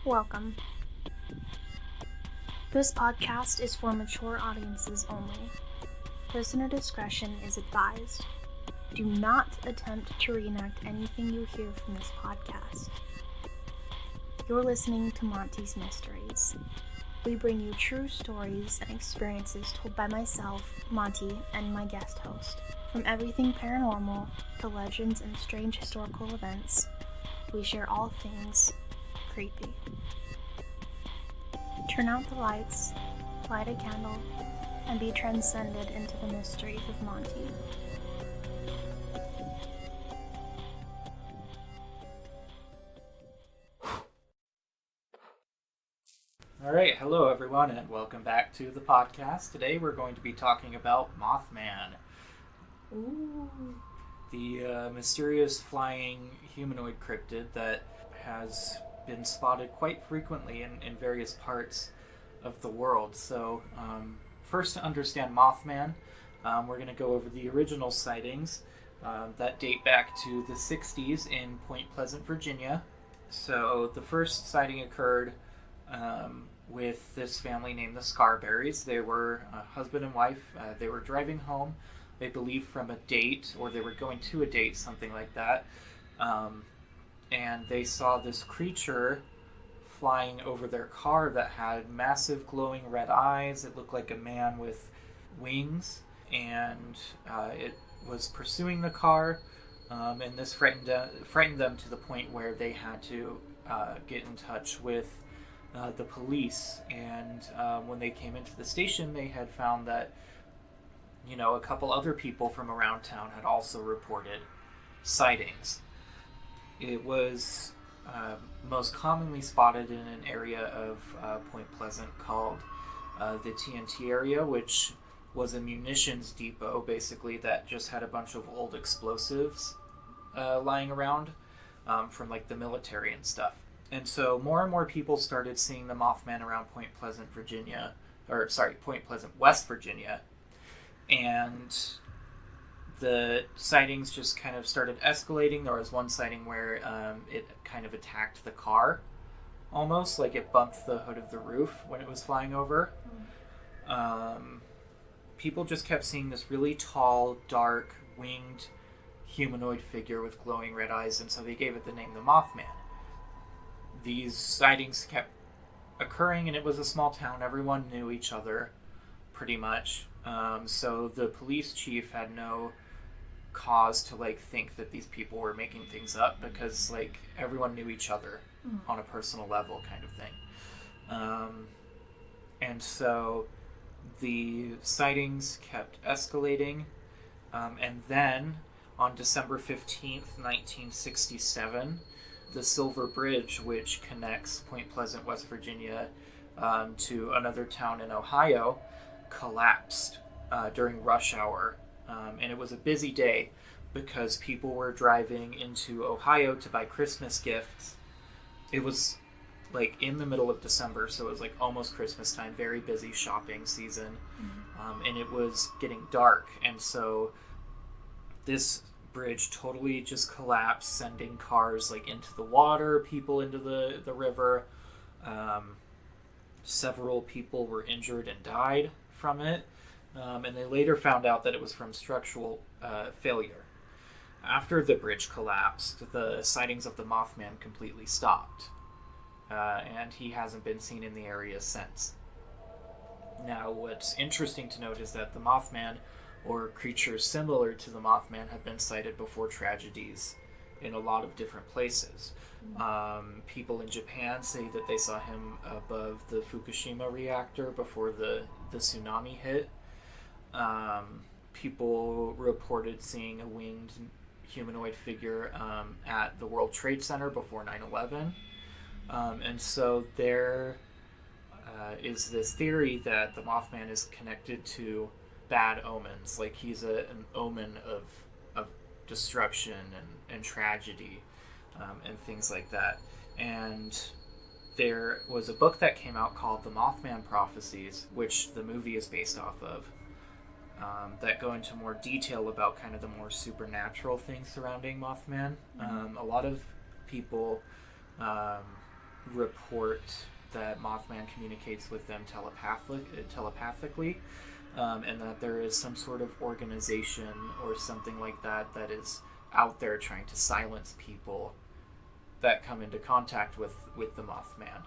Welcome. This podcast is for mature audiences only. Listener discretion is advised. Do not attempt to reenact anything you hear from this podcast. You're listening to Monty's Mysteries. We bring you true stories and experiences told by myself, Monty, and my guest host. From everything paranormal to legends and strange historical events, we share all things creepy. Turn out the lights, light a candle, and be transcended into the mysteries of Monty. All right, hello everyone, and welcome back to the podcast. Today we're going to be talking about Mothman. Ooh. The mysterious flying humanoid cryptid that has been spotted quite frequently in various parts of the world. So, first to understand Mothman, we're going to go over the original sightings that date back to the 60s in Point Pleasant, Virginia. So, the first sighting occurred with this family named the Scarberries. They were a husband and wife. They were driving home, they believe, from a date, or they were going to a date, something like that. And they saw this creature flying over their car that had massive glowing red eyes. It looked like a man with wings, and it was pursuing the car. And this frightened them to the point where they had to get in touch with the police. And when they came into the station, they had found that, a couple other people from around town had also reported sightings. It was most commonly spotted in an area of Point Pleasant called the TNT area, which was a munitions depot, basically, that just had a bunch of old explosives lying around from like the military and stuff. And so more and more people started seeing the Mothman around Point Pleasant, West Virginia. And the sightings just kind of started escalating. There was one sighting where it kind of attacked the car, almost like it bumped the hood of the roof when it was flying over. People just kept seeing this really tall, dark, winged humanoid figure with glowing red eyes, and so they gave it the name the Mothman. These sightings kept occurring, and it was a small town. Everyone knew each other, pretty much. So the police chief had no cause to think that these people were making things up, because everyone knew each other on a personal level, kind of thing. And so the sightings kept escalating, and then on December 15th, 1967, the Silver Bridge, which connects Point Pleasant, West Virginia, to another town in Ohio, collapsed during rush hour. And it was a busy day because people were driving into Ohio to buy Christmas gifts. It was in the middle of December, so it was almost Christmas time, very busy shopping season. And it was getting dark, and so this bridge totally just collapsed, sending cars into the water, people into the river. Several people were injured and died from it, and they later found out that it was from structural failure. After the bridge collapsed, the sightings of the Mothman completely stopped, and he hasn't been seen in the area since. Now, what's interesting to note is that the Mothman, or creatures similar to the Mothman, have been sighted before tragedies in a lot of different places. People in Japan say that they saw him above the Fukushima reactor before the tsunami hit. People reported seeing a winged humanoid figure at the World Trade Center before 9/11. And so there is this theory that the Mothman is connected to bad omens, he's an omen of destruction and tragedy, and things like that. And there was a book that came out called The Mothman Prophecies, which the movie is based off of, that go into more detail about kind of the more supernatural things surrounding Mothman. A lot of people report that Mothman communicates with them telepathically, and that there is some sort of organization or something like that that is out there trying to silence people that come into contact with the Mothman.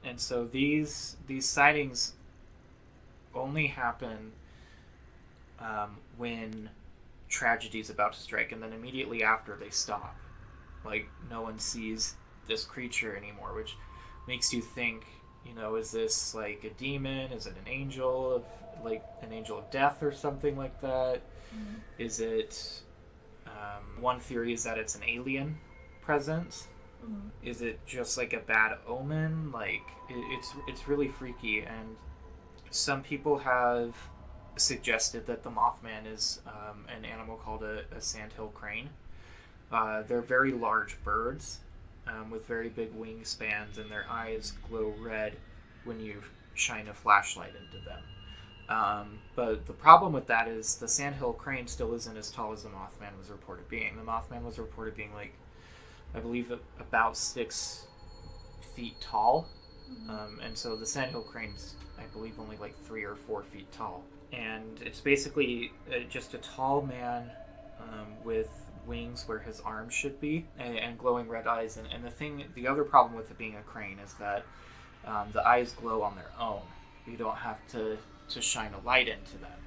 And so these sightings only happen when tragedy is about to strike, and then immediately after they stop. Like, no one sees this creature anymore, which makes you think, is this like a demon? Is it an angel of death or something like that? Is it one theory is that it's an alien presence. Is it just like a bad omen? Like, it's really freaky. And some people have suggested that the Mothman is an animal called a sandhill crane. They're very large birds with very big wingspans, and their eyes glow red when you shine a flashlight into them. But the problem with that is the sandhill crane still isn't as tall as the Mothman was reported being. The Mothman was reported being, like, I believe, about 6 feet tall. And so the sandhill crane's, I believe, only like 3 or 4 feet tall. And it's basically just a tall man with wings where his arms should be, and glowing red eyes. And the other problem with it being a crane is that the eyes glow on their own. You don't have to shine a light into them.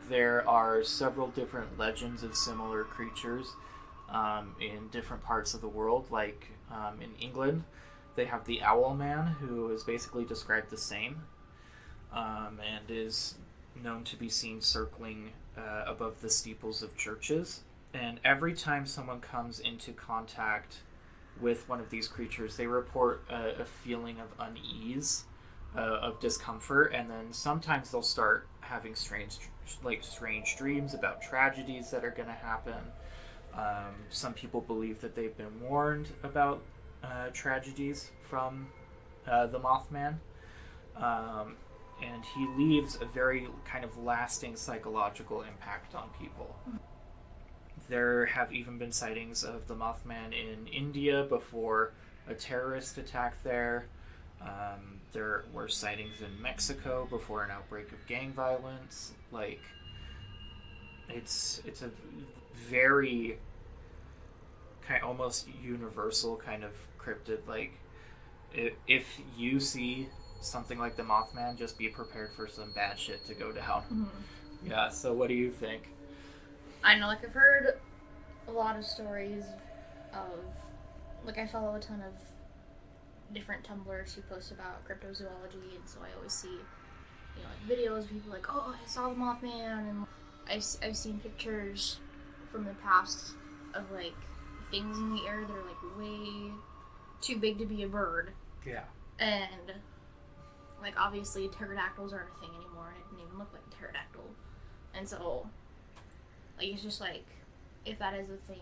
There are several different legends of similar creatures in different parts of the world. Like in England, they have the Owl Man, who is basically described the same, and is known to be seen circling above the steeples of churches. And every time someone comes into contact with one of these creatures, they report a feeling of unease, of discomfort, and then sometimes they'll start having strange dreams about tragedies that are going to happen. Some people believe that they've been warned about tragedies from the Mothman. And he leaves a very kind of lasting psychological impact on people. There have even been sightings of the Mothman in India before a terrorist attack there. There were sightings in Mexico before an outbreak of gang violence. Like, it's a very kind of almost universal kind of cryptid. Like, if you see something like the Mothman, just be prepared for some bad shit to go down. Yeah, so what do you think? I know, like, I've heard a lot of stories of, like, I follow a ton of different Tumblrs who post about cryptozoology, and so I always see, like, videos of people like, oh, I saw the Mothman, and I've seen pictures from the past of, like, things in the air that are, like, way too big to be a bird. Yeah. And, like, obviously pterodactyls aren't a thing anymore, and it didn't even look like a pterodactyl. And so, like, it's just like, if that is a thing,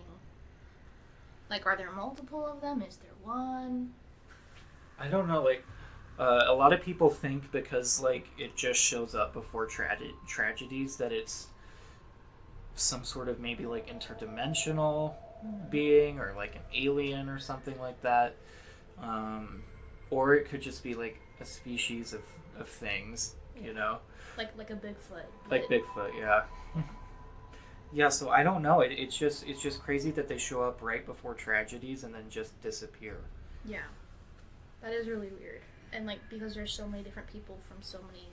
like, are there multiple of them? Is there one? I don't know, like, a lot of people think because, like, it just shows up before tragedies that it's some sort of maybe, like, interdimensional being, or, like, an alien or something like that. Or it could just be, like, a species of things, Like a Bigfoot. Like Bigfoot, yeah. Yeah, so I don't know. It's just crazy that they show up right before tragedies and then just disappear. Yeah. That is really weird. And, like, because there's so many different people from so many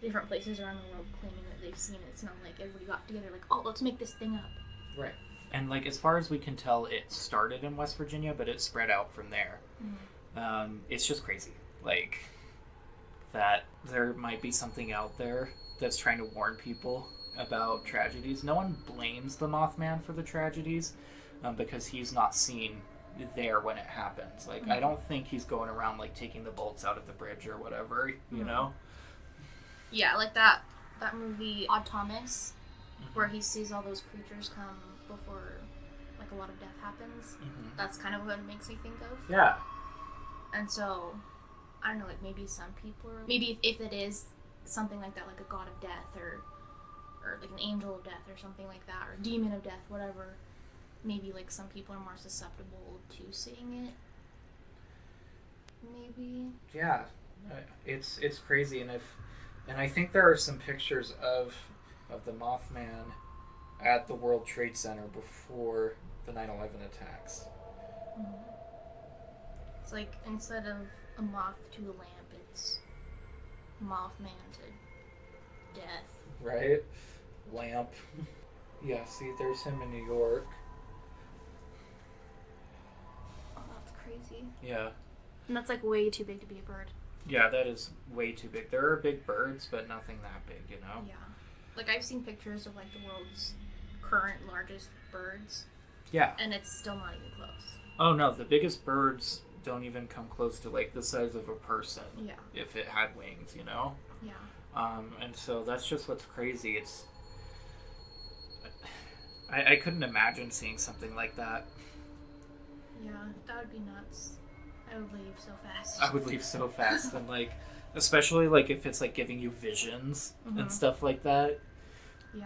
different places around the world claiming that they've seen it, it's not like everybody got together like, oh, let's make this thing up. Right. And, like, as far as we can tell, it started in West Virginia, but it spread out from there. It's just crazy. Like, that there might be something out there that's trying to warn people about tragedies. No one blames the Mothman for the tragedies because he's not seen there when it happens. Like, I don't think he's going around, like, taking the bolts out of the bridge or whatever, you know? Yeah, like that movie Odd Thomas, where he sees all those creatures come before, like, a lot of death happens. That's kind of what it makes me think of. Yeah. And so, I don't know, like, maybe some people are... Maybe if it is something like that, like a god of death, or like an angel of death, or something like that, or demon of death, whatever, maybe, like, some people are more susceptible to seeing it. maybe. Yeah, it's crazy, and I think there are some pictures of the Mothman at the World Trade Center before the 9/11 attacks. Mm-hmm. It's like instead of a moth to a lamp, it's Mothman to death. Right? Lamp. Yeah, see, there's him in New York. Oh, that's crazy. Yeah. And that's like way too big to be a bird. Yeah, that is way too big. There are big birds, but nothing that big, you know? Yeah. Like, I've seen pictures of, like, the world's current largest birds. Yeah. And it's still not even close. Oh, no, the biggest birds don't even come close to, like, the size of a person. Yeah. If it had wings, you know? Yeah. And so that's just what's crazy. It's... I couldn't imagine seeing something like that. Yeah, that would be nuts. I would leave so fast. I would leave so fast. And, like, especially, like, if it's, like, giving you visions and stuff like that. Yeah.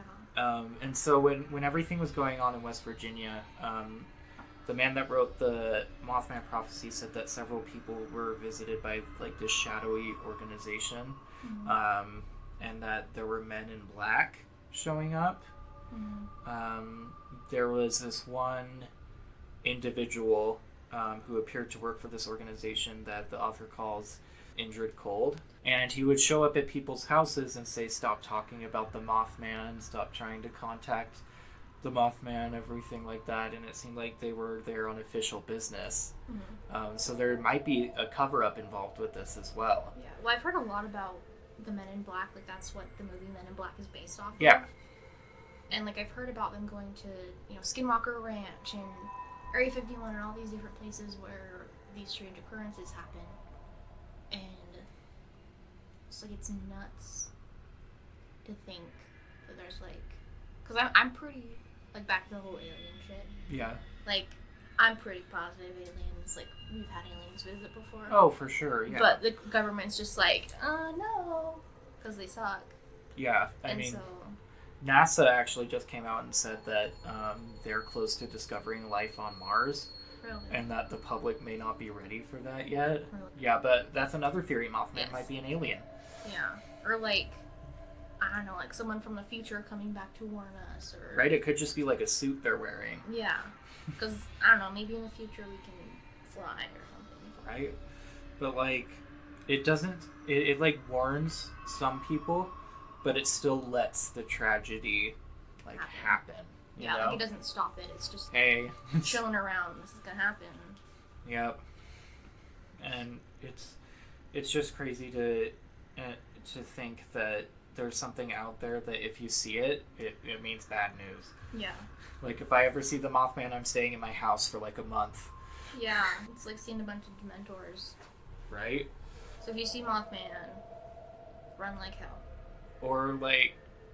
And so when everything was going on in West Virginia, the man that wrote the Mothman prophecy said that several people were visited by, like, this shadowy organization, and that there were men in black showing up. There was this one individual who appeared to work for this organization that the author calls Injured Cold. And he would show up at people's houses and say, stop talking about the Mothman, stop trying to contact the Mothman, everything like that. And it seemed like they were there on official business. So there might be a cover-up involved with this as well. Yeah. Well, I've heard a lot about the Men in Black. Like, that's what the movie Men in Black is based off Yeah. of. And, like, I've heard about them going to, you know, Skinwalker Ranch and Area 51 and all these different places where these strange occurrences happen. And it's like, it's nuts to think that there's, like, because I'm pretty, like, back to the whole alien shit. Yeah. Like, I'm pretty positive aliens, like, we've had aliens visit before. Oh, for sure, yeah. But the government's just like, no, because they suck. Yeah, I mean, NASA actually just came out and said that they're close to discovering life on Mars. Really? And that the public may not be ready for that yet. Really? Yeah, but that's another theory. Mothman might be an alien. Yeah. Or, like, I don't know, like someone from the future coming back to warn us. Or Right? It could just be like a suit they're wearing. Yeah. Because, I don't know, maybe in the future we can fly or something. Right? But, like, it doesn't... It like, warns some people, but it still lets the tragedy, like, happen. You know? Like, it doesn't stop it. It's just hey, showing around. This is gonna happen. Yep. And it's just crazy to think that there's something out there that if you see it, it means bad news. Yeah. Like, if I ever see the Mothman, I'm staying in my house for like a month. Yeah, it's like seeing a bunch of Dementors. Right? So if you see Mothman, run like hell. Or, like,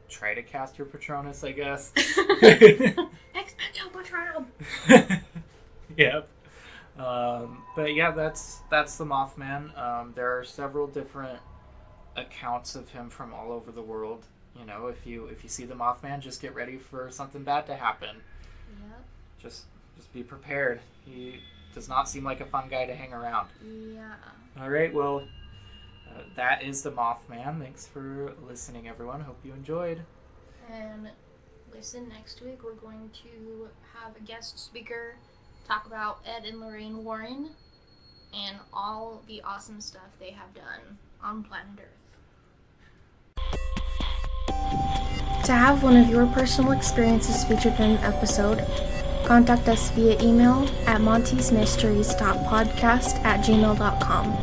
try to cast your Patronus, I guess. Expecto Patronum! Yep. But yeah, that's the Mothman. There are several different accounts of him from all over the world. You know, if you see the Mothman, just get ready for something bad to happen. Yep. Just be prepared. He does not seem like a fun guy to hang around. Yeah. All right, well, that is the Mothman. Thanks for listening, everyone. Hope you enjoyed. And listen, next week we're going to have a guest speaker talk about Ed and Lorraine Warren and all the awesome stuff they have done on planet Earth. To have one of your personal experiences featured in an episode, contact us via email at montysmysteries.podcast@gmail.com.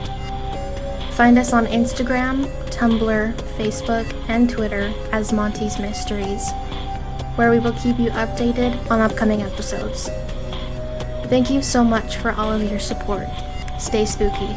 Find us on Instagram, Tumblr, Facebook, and Twitter as Monty's Mysteries, where we will keep you updated on upcoming episodes. Thank you so much for all of your support. Stay spooky.